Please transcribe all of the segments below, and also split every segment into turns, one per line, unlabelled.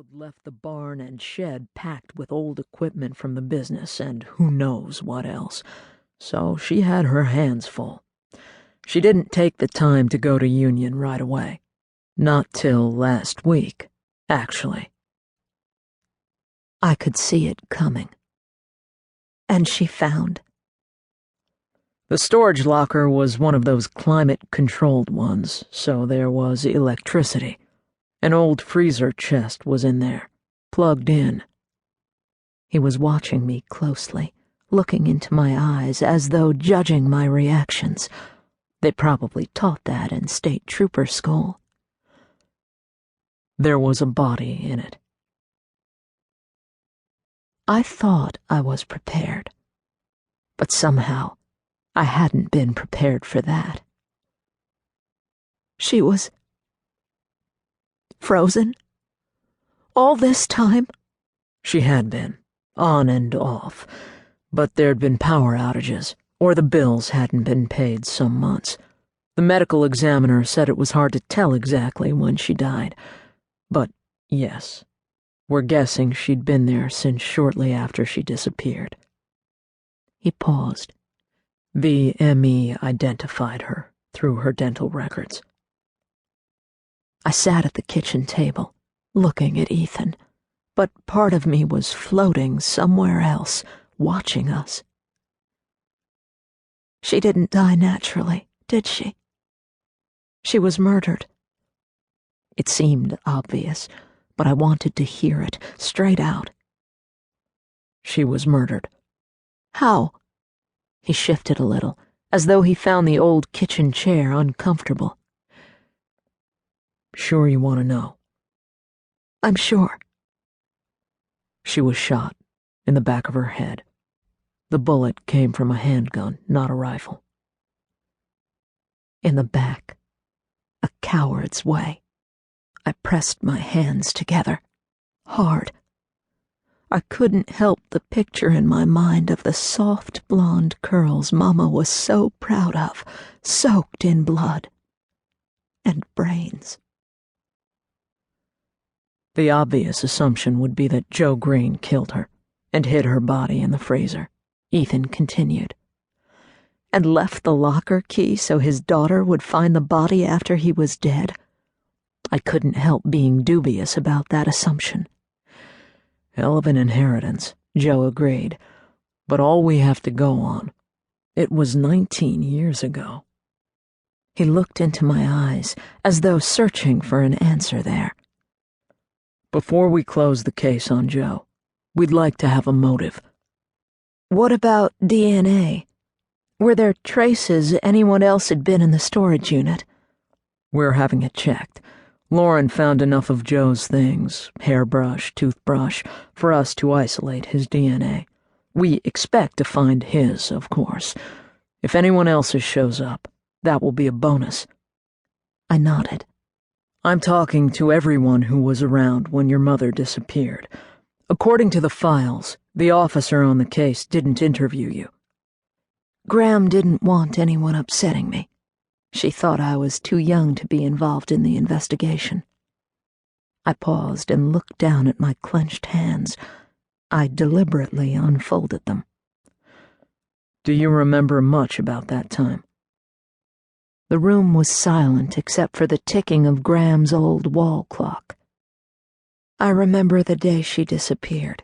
road left the barn and shed packed with old equipment from the business and who knows what else, so she had her hands full. She didn't take the time to go to Union right away. Not till last week, actually.
I could see it coming. And she found.
The storage locker was one of those climate-controlled ones, so there was electricity. An old freezer chest was in there, plugged in.
He was watching me closely, looking into my eyes as though judging my reactions. They probably taught that in state trooper school.
There was a body in it.
I thought I was prepared, but somehow I hadn't been prepared for that. She was frozen? All this time?
She had been, on and off, but there'd been power outages, or the bills hadn't been paid some months. The medical examiner said it was hard to tell exactly when she died, but yes, we're guessing she'd been there since shortly after she disappeared.
He paused.
The ME identified her through her dental records.
I sat at the kitchen table, looking at Ethan, but part of me was floating somewhere else, watching us. She didn't die naturally, did she? She was murdered. It seemed obvious, but I wanted to hear it straight out.
She was murdered.
How? He shifted a little, as though he found the old kitchen chair uncomfortable.
Sure you want to know?
I'm sure.
She was shot in the back of her head. The bullet came from a handgun, not a rifle.
In the back. A coward's way. I pressed my hands together, hard. I couldn't help the picture in my mind of the soft blonde curls Mama was so proud of, soaked in blood. And brains.
The obvious assumption would be that Joe Green killed her and hid her body in the freezer, Ethan continued.
And left the locker key so his daughter would find the body after he was dead? I couldn't help being dubious about that assumption.
Hell of an inheritance, Joe agreed, but all we have to go on. It was 19 years ago.
He looked into my eyes, as though searching for an answer there.
Before we close the case on Joe, we'd like to have a motive.
What about DNA? Were there traces anyone else had been in the storage unit?
We're having it checked. Lauren found enough of Joe's things, hairbrush, toothbrush, for us to isolate his DNA. We expect to find his, of course. If anyone else's shows up, that will be a bonus.
I nodded.
I'm talking to everyone who was around when your mother disappeared. According to the files, the officer on the case didn't interview you.
Graham didn't want anyone upsetting me. She thought I was too young to be involved in the investigation. I paused and looked down at my clenched hands. I deliberately unfolded them.
Do you remember much about that time?
The room was silent except for the ticking of Graham's old wall clock. I remember the day she disappeared.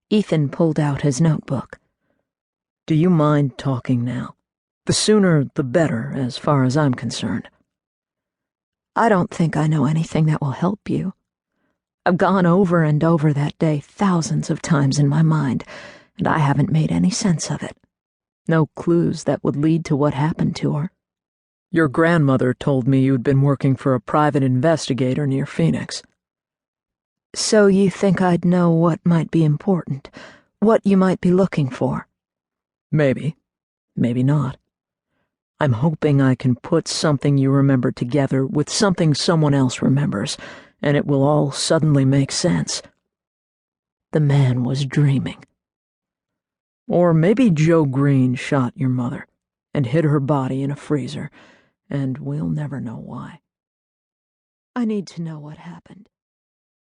Ethan pulled out his notebook.
Do you mind talking now? The sooner, the better, as far as I'm concerned.
I don't think I know anything that will help you. I've gone over and over that day thousands of times in my mind, and I haven't made any sense of it. No clues that would lead to what happened to her.
Your grandmother told me you'd been working for a private investigator near Phoenix.
So you think I'd know what might be important, what you might be looking for?
Maybe. Maybe not. I'm hoping I can put something you remember together with something someone else remembers, and it will all suddenly make sense.
The man was dreaming.
Or maybe Joe Green shot your mother and hid her body in a freezer, and we'll never know why.
I need to know what happened.